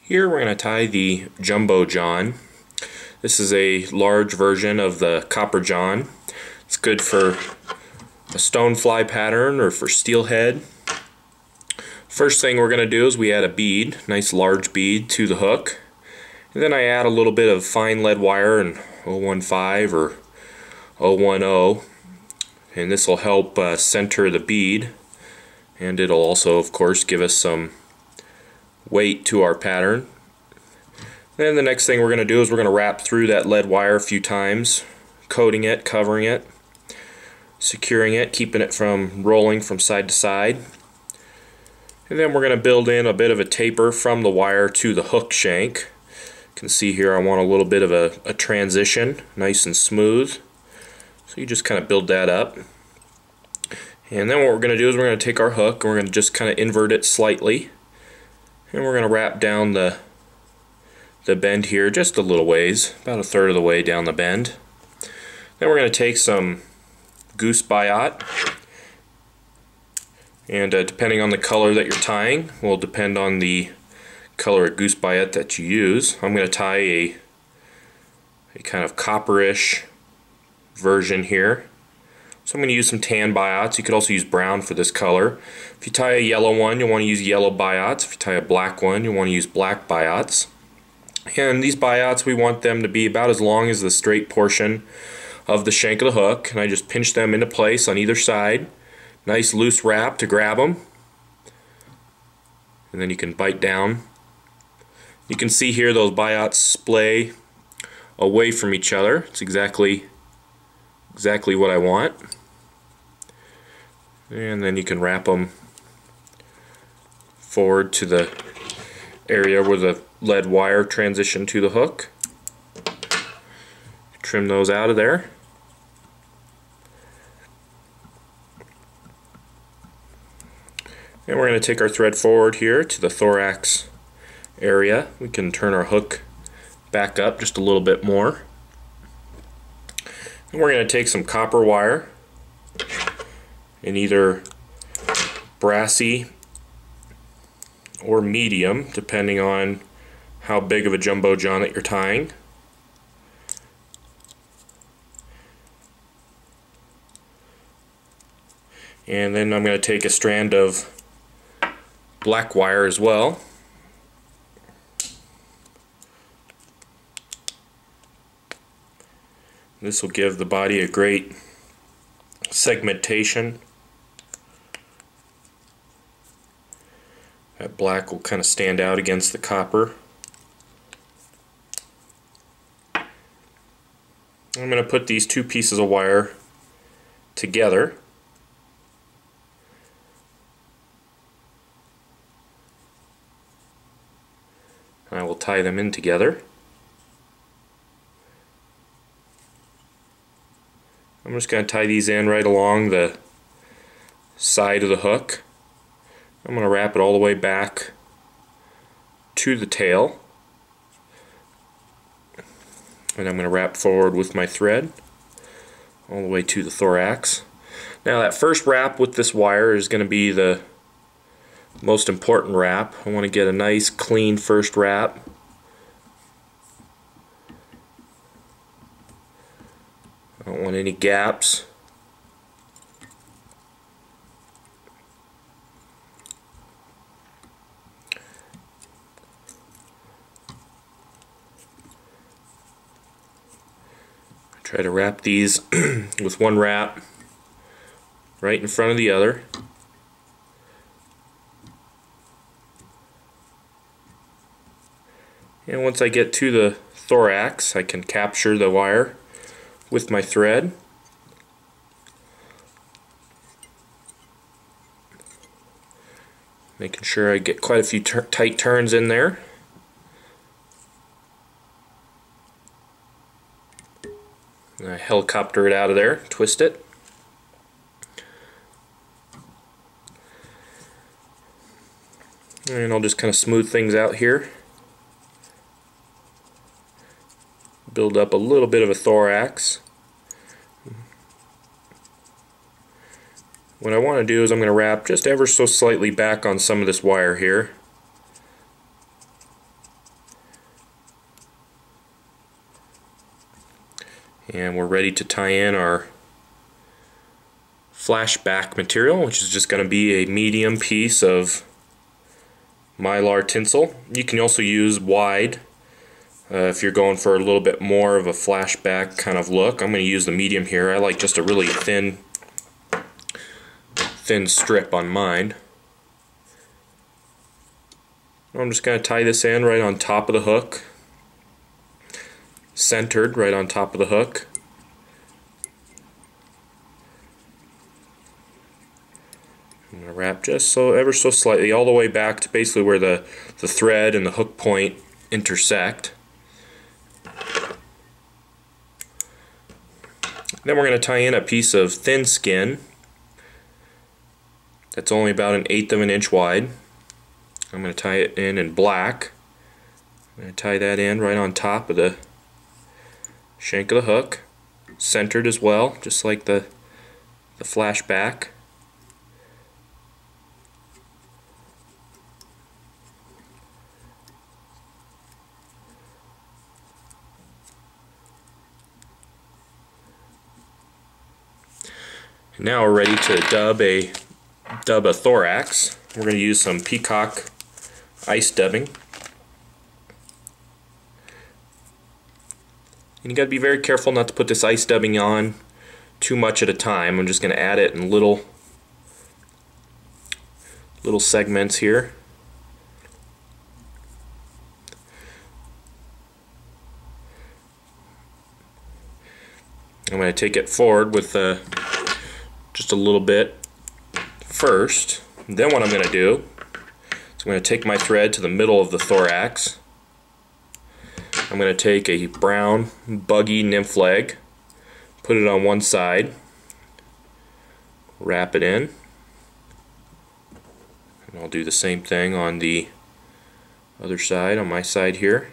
Here we're going to tie the Jumbo John. This is a large version of the Copper John. It's good for a stonefly pattern or for steelhead. First thing we're going to do is we add a bead, nice large bead, to the hook. And then I add a little bit of fine lead wire in 015 or 010, and this will help center the bead, and it'll also of course give us some weight to our pattern. Then the next thing we're going to do is we're going to wrap through that lead wire a few times, coating it, covering it, securing it, keeping it from rolling from side to side. And then we're going to build in a bit of a taper from the wire to the hook shank. You can see here I want a little bit of a transition, nice and smooth. So you just kind of build that up. And then what we're going to do is we're going to take our hook and we're going to just kind of invert it slightly. And we're going to wrap down the bend here just a little ways, about a third of the way down the bend. Then we're going to take some Goose Biot, and depending on the color that you're tying will depend on the color of Goose Biot that you use. I'm going to tie a kind of copperish version here. So I'm going to use some tan Biots. You could also use brown for this color. If you tie a yellow one, you'll want to use yellow Biots. If you tie a black one, you'll want to use black Biots. And these Biots, we want them to be about as long as the straight portion of the shank of the hook. And I just pinch them into place on either side. Nice loose wrap to grab them. And then you can bite down. You can see here those Biots splay away from each other. It's exactly what I want. And then you can wrap them forward to the area where the lead wire transitioned to the hook. Trim those out of there. And we're going to take our thread forward here to the thorax area. We can turn our hook back up just a little bit more. And we're going to take some copper wire in either Brassie or medium, depending on how big of a Jumbo John that you're tying. And then I'm going to take a strand of black wire as well. This will give the body a great segmentation. That black will kind of stand out against the copper. I'm going to put these two pieces of wire together. I will tie them in together. I'm just going to tie these in right along the side of the hook. I'm going to wrap it all the way back to the tail. And I'm going to wrap forward with my thread all the way to the thorax. Now that first wrap with this wire is going to be the most important wrap. I want to get a nice clean first wrap. I don't want any gaps. Try to wrap these with one wrap right in front of the other. And once I get to the thorax, I can capture the wire with my thread. Making sure I get quite a few tight turns in there. And I helicopter it out of there, twist it. And I'll just kind of smooth things out here. Build up a little bit of a thorax. What I want to do is I'm going to wrap just ever so slightly back on some of this wire here. And we're ready to tie in our flashback material, which is just going to be a medium piece of mylar tinsel. You can also use wide if you're going for a little bit more of a flashback kind of look. I'm going to use the medium here. I like just a really thin strip on mine. I'm just going to tie this in right on top of the hook, centered right on top of the hook. I'm going to wrap just ever so slightly all the way back to basically where the thread and the hook point intersect. Then we're going to tie in a piece of thin skin that's only about 1/8 of an inch wide. I'm going to tie it in black. I'm going to tie that in right on top of the shank of the hook, centered as well, just like the flashback. Now we're ready to dub a thorax. We're going to use some Peacock ice dubbing. And you got to be very careful not to put this ice dubbing on too much at a time. I'm just going to add it in little segments here. I'm going to take it forward with just a little bit first. Then what I'm going to do is I'm going to take my thread to the middle of the thorax. I'm going to take a brown Buggy nymph leg, put it on one side, wrap it in, and I'll do the same thing on the other side, on my side here.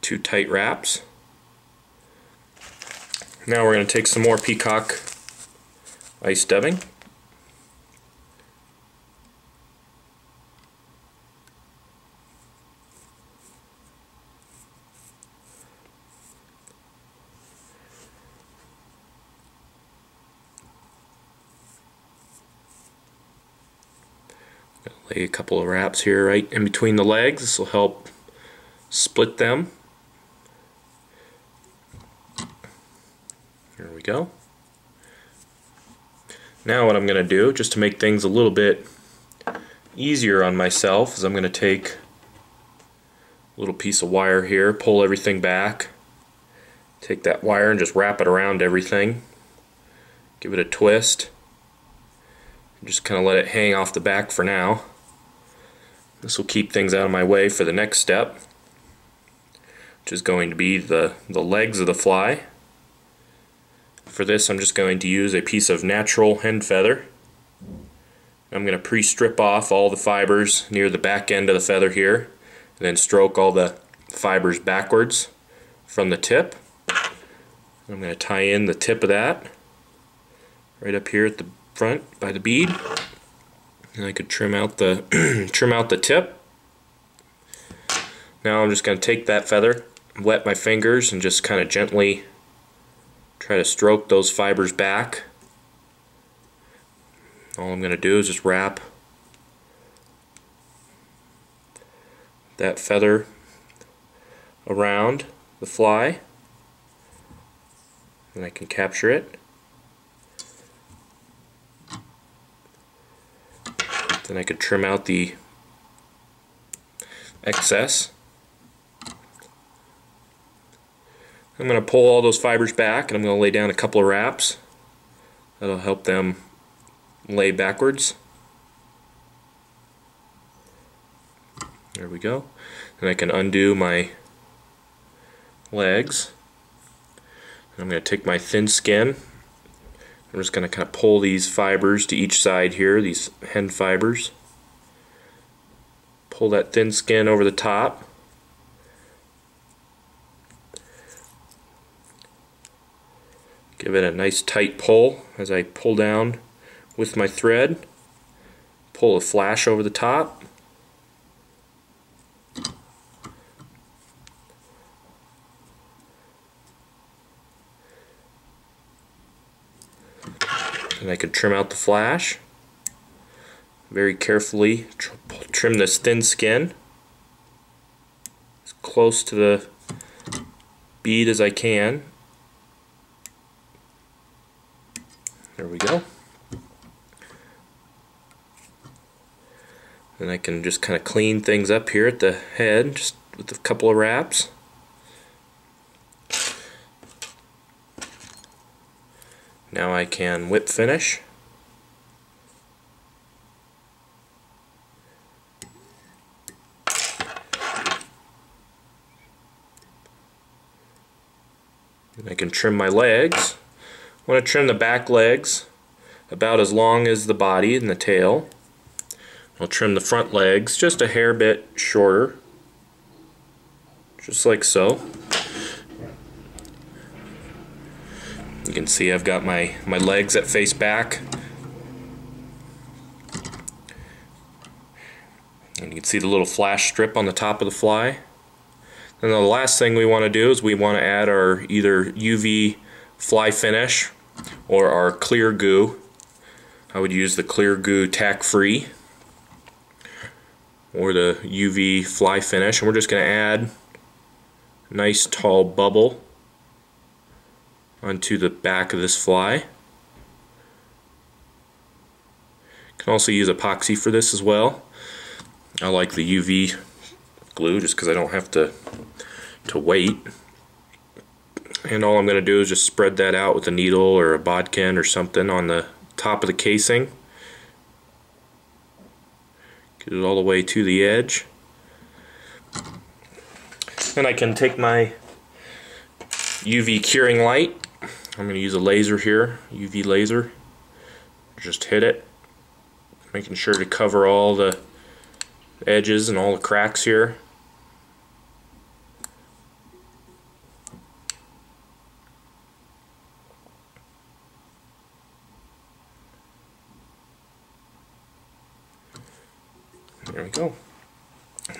Two tight wraps. Now we're going to take some more Peacock ice dubbing. Lay a couple of wraps here right in between the legs. This will help split them. Here we go. Now what I'm going to do, just to make things a little bit easier on myself, is I'm going to take a little piece of wire here, pull everything back, take that wire and just wrap it around everything, give it a twist, and just kind of let it hang off the back for now. This will keep things out of my way for the next step, which is going to be the legs of the fly. For this, I'm just going to use a piece of natural hen feather. I'm going to pre-strip off all the fibers near the back end of the feather here, and then stroke all the fibers backwards from the tip. I'm going to tie in the tip of that right up here at the front by the bead, and I could trim out the trim out the tip. Now I'm just going to take that feather, wet my fingers, and just kind of gently try to stroke those fibers back. All I'm going to do is just wrap that feather around the fly, and I can capture it. Then I could trim out the excess. I'm going to pull all those fibers back, and I'm going to lay down a couple of wraps. That'll help them lay backwards. There we go. And I can undo my legs. I'm going to take my thin skin. I'm just going to kind of pull these fibers to each side here, these hen fibers. Pull that thin skin over the top. Give it a nice tight pull as I pull down with my thread. Pull a flash over the top. And I can trim out the flash. Very carefully trim this thin skin as close to the bead as I can. There we go. And I can just kind of clean things up here at the head just with a couple of wraps. Now I can whip finish. And I can trim my legs. I want to trim the back legs about as long as the body and the tail. I'll trim the front legs just a hair bit shorter, just like so. You can see I've got my legs that face back. And you can see the little flash strip on the top of the fly. And the last thing we want to do is we want to add our either UV fly finish or our clear goo. I would use the clear goo tack free or the UV fly finish, and we're just going to add a nice tall bubble onto the back of this fly. You can also use epoxy for this as well. I like the UV glue just because I don't have to wait. And all I'm going to do is just spread that out with a needle or a bodkin or something on the top of the casing. Get it all the way to the edge. Then I can take my UV curing light. I'm going to use a laser here, UV laser. Just hit it, making sure to cover all the edges and all the cracks here. There we go.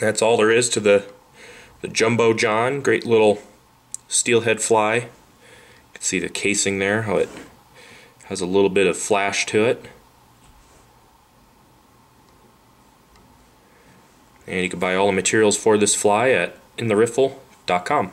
That's all there is to the Jumbo John. Great little steelhead fly. You can see the casing there, how it has a little bit of flash to it. And you can buy all the materials for this fly at intheriffle.com.